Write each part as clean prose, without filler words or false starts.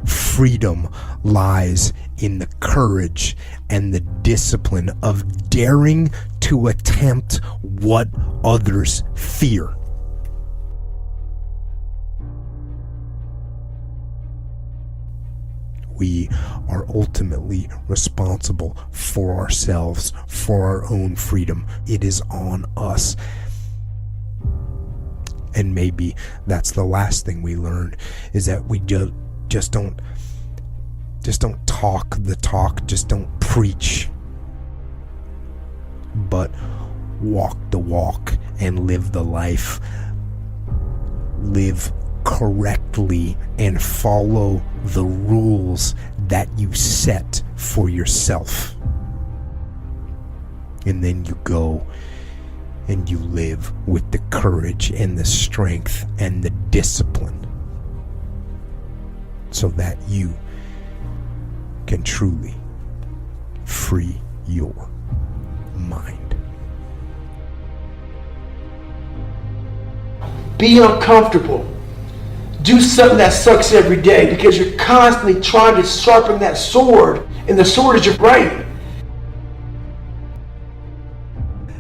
Freedom lies in the courage and the discipline of daring to attempt what others fear. We are ultimately responsible for ourselves, for our own freedom. It is on us. And maybe that's the last thing we learn, is that we just don't talk the talk, just don't preach, but walk the walk and live the life. Live correctly and follow the rules that you set for yourself. And then you go and you live with the courage and the strength and the discipline so that you can truly free your mind. Be uncomfortable. Do something that sucks every day, because you're constantly trying to sharpen that sword, and the sword is your brain.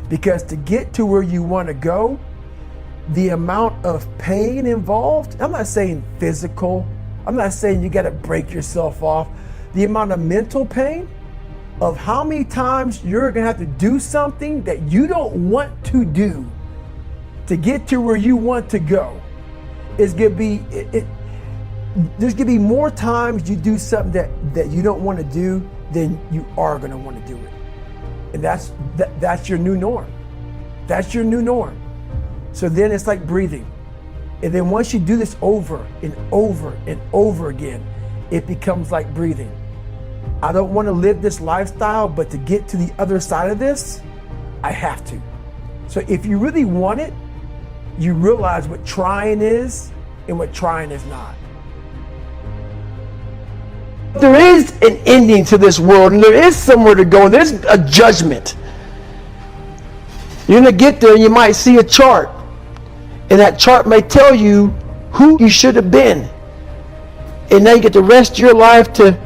Because to get to where you want to go, the amount of pain involved, I'm not saying physical, I'm not saying you got to break yourself off. The amount of mental pain of how many times you're going to have to do something that you don't want to do to get to where you want to go is going to be, there's going to be more times you do something that you don't want to do than you are going to want to do it. And that's your new norm. That's your new norm. So then it's like breathing. And then once you do this over and over and over again, it becomes like breathing. I don't want to live this lifestyle, but to get to the other side of this, I have to. So if you really want it, you realize what trying is and what trying is not. There is an ending to this world, and there is somewhere to go, and there's a judgment. You're going to get there and you might see a chart. And that chart may tell you who you should have been. And now you get the rest of your life to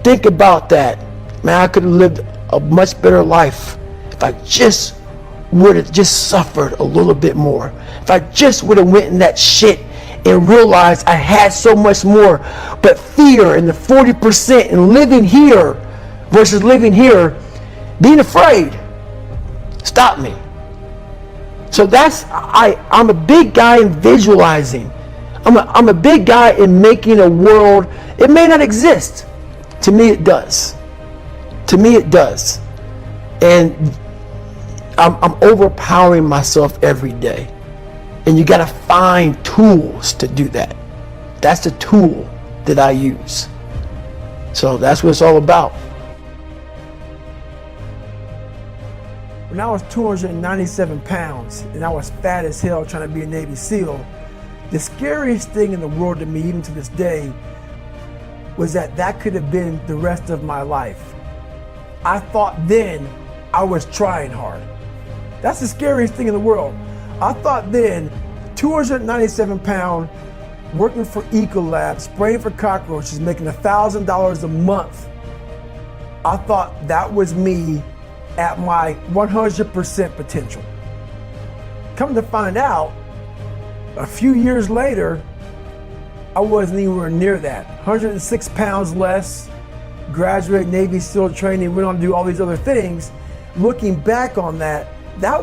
think about that. Man, I could have lived a much better life if I just would have just suffered a little bit more. If I just would have went in that shit and realized I had so much more. But fear and the 40% and living here versus living here, being afraid, stop me. So I'm a big guy in visualizing. I'm a big guy in making a world. It may not exist. To me it does. To me it does. And I'm overpowering myself every day. And you got to find tools to do that. That's the tool that I use. So that's what it's all about. When I was 297 pounds and I was fat as hell trying to be a Navy SEAL, the scariest thing in the world to me, even to this day, was that could have been the rest of my life. I thought then I was trying hard. That's the scariest thing in the world. I thought then, 297 pound, working for Ecolab, spraying for cockroaches, making $1,000 a month. I thought that was me at my 100% potential. Come to find out, a few years later, I wasn't anywhere near that. 106 pounds less, graduate Navy SEAL training, went on to do all these other things. Looking back on that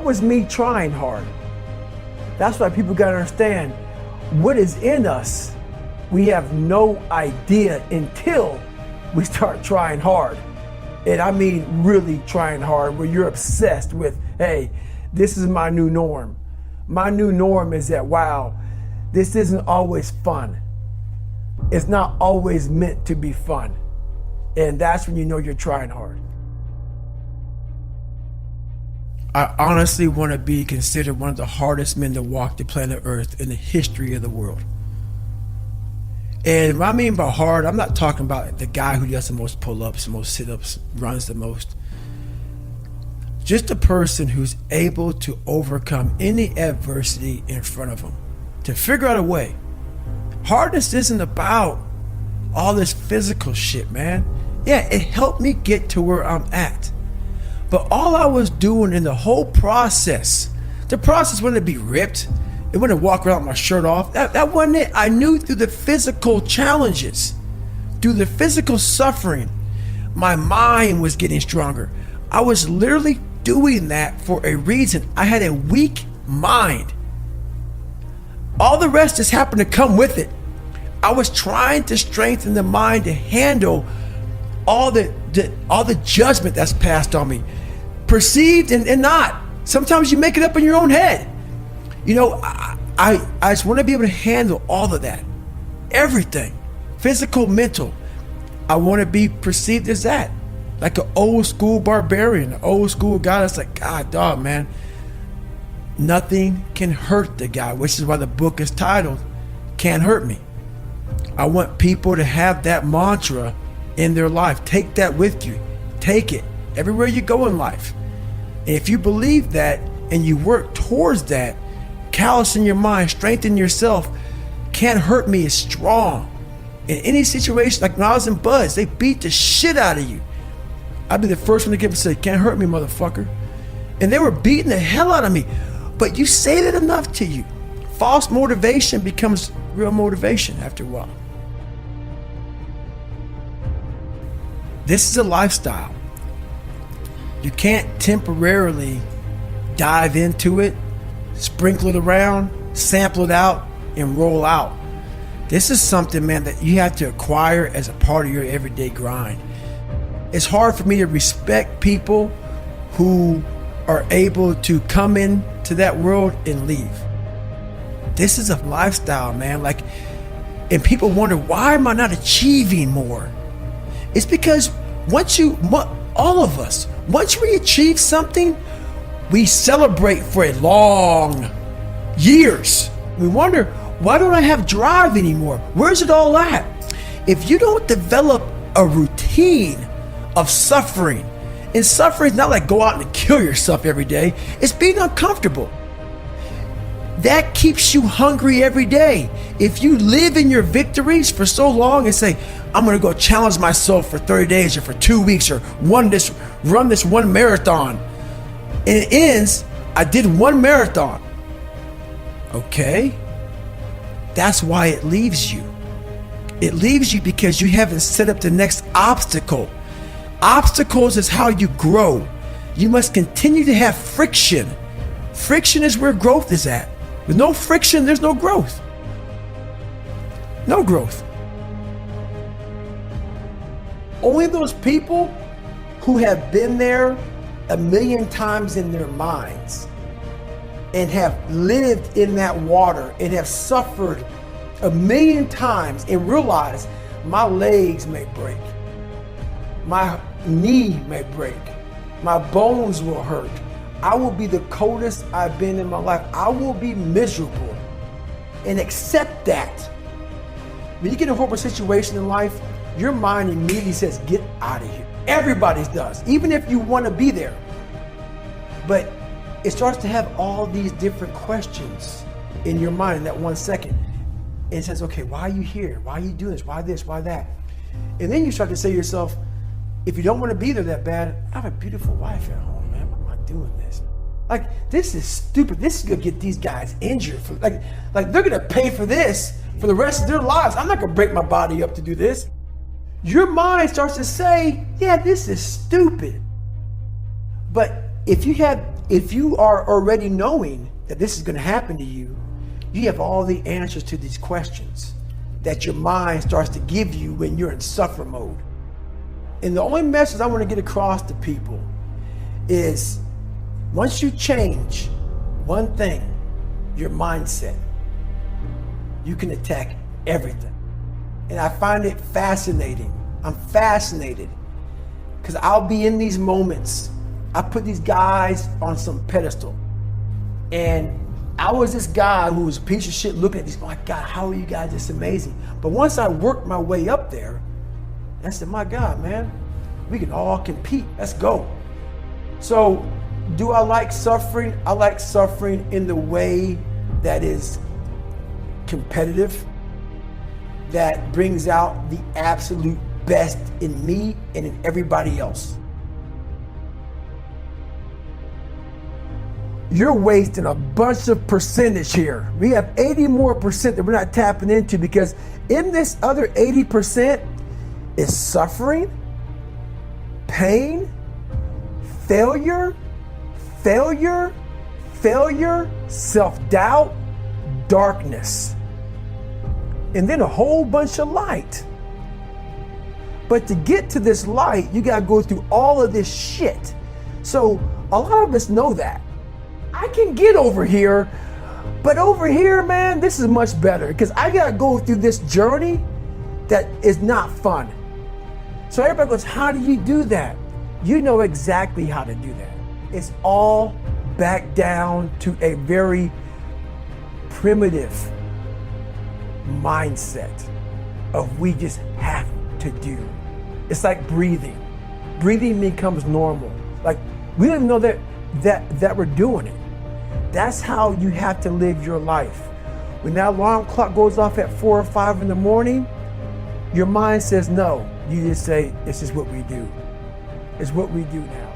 was me trying hard. That's why people gotta understand what is in us. We have no idea until we start trying hard. And I mean really trying hard, where you're obsessed with, hey, this is my new norm. My new norm is that, wow, this isn't always fun. It's not always meant to be fun. And that's when you know you're trying hard. I honestly want to be considered one of the hardest men to walk the planet Earth in the history of the world. And what I mean by hard, I'm not talking about the guy who does the most pull-ups, the most sit-ups, runs the most. Just a person who's able to overcome any adversity in front of him, to figure out a way. Hardness isn't about all this physical shit, man. Yeah, it helped me get to where I'm at. But all I was doing in the whole process, the process wasn't to be ripped. It wasn't to walk around with my shirt off. That wasn't it. I knew through the physical challenges, through the physical suffering, my mind was getting stronger. I was literally doing that for a reason. I had a weak mind. All the rest just happened to come with it. I was trying to strengthen the mind to handle all the judgment that's passed on me, perceived and not. Sometimes you make it up in your own head. You know, I just want to be able to handle all of that, everything, physical, mental. I want to be perceived as that, like an old school barbarian, an old school guy that's like, God, dog, man, nothing can hurt the guy, which is why the book is titled Can't Hurt Me. I want people to have that mantra in their life. Take that with you. Take it everywhere you go in life. And if you believe that and you work towards that, callous in your mind, strengthen yourself. Can't hurt me is strong. In any situation, like when I was in Buzz, they beat the shit out of you. I'd be the first one to get up and say, can't hurt me, motherfucker. And they were beating the hell out of me. But you say that enough to you, false motivation becomes real motivation after a while. This is a lifestyle. You can't temporarily dive into it, sprinkle it around, sample it out, and roll out. This is something, man, that you have to acquire as a part of your everyday grind. It's hard for me to respect people who are able to come into that world and leave. This is a lifestyle, man. And people wonder, why am I not achieving more? It's because all of us, once we achieve something, we celebrate for a long years. We wonder, why don't I have drive anymore? Where's it all at? If you don't develop a routine of suffering And suffering is not like go out and kill yourself every day. It's being uncomfortable. That keeps you hungry every day. If you live in your victories for so long and say, I'm gonna go challenge myself for 30 days or for 2 weeks or run this one marathon. And it ends, I did one marathon. Okay, that's why it leaves you. It leaves you because you haven't set up the next obstacle. Obstacles is how you grow. You must continue to have friction. Friction is where growth is at. With no friction, there's no growth. No growth. Only those people who have been there a million times in their minds and have lived in that water and have suffered a million times and realize my legs may break, my knee may break, my bones will hurt, I will be the coldest I've been in my life, I will be miserable, and accept that. When you get in a horrible situation in life, your mind immediately says, get out of here. Everybody's does, even if you want to be there. But it starts to have all these different questions in your mind in that 1 second. And it says, okay, why are you here? Why are you doing this? Why this? Why that? And then you start to say to yourself, if you don't want to be there that bad, I have a beautiful wife at home, man. Why am I doing this? Like, this is stupid. This is going to get these guys injured. Like they're going to pay for this for the rest of their lives. I'm not going to break my body up to do this. Your mind starts to say, yeah, this is stupid. But if you are already knowing that this is going to happen to you, you have all the answers to these questions that your mind starts to give you when you're in suffer mode. And the only message I want to get across to people is once you change one thing, your mindset, you can attack everything. And I find it fascinating. I'm fascinated because I'll be in these moments. I put these guys on some pedestal. And I was this guy who was a piece of shit looking at these, oh my God, how are you guys this amazing? But once I worked my way up there, I said, my God, man, we can all compete. Let's go. So do I like suffering? I like suffering in the way that is competitive, that brings out the absolute best in me and in everybody else. You're wasting a bunch of percentage here. We have 80 more percent that we're not tapping into because in this other 80% is suffering, pain, failure, self-doubt, darkness, and then a whole bunch of light. But to get to this light, you gotta go through all of this shit. So a lot of us know that. I can get over here, but over here, man, this is much better because I gotta go through this journey that is not fun. So everybody goes, how do you do that? You know exactly how to do that. It's all back down to a very primitive mindset of we just have to do. It's like breathing. Breathing becomes normal. Like we don't even know that we're doing it. That's how you have to live your life. When that alarm clock goes off at 4 or 5 in the morning, your mind says no. You just say, this is what we do. It's what we do now.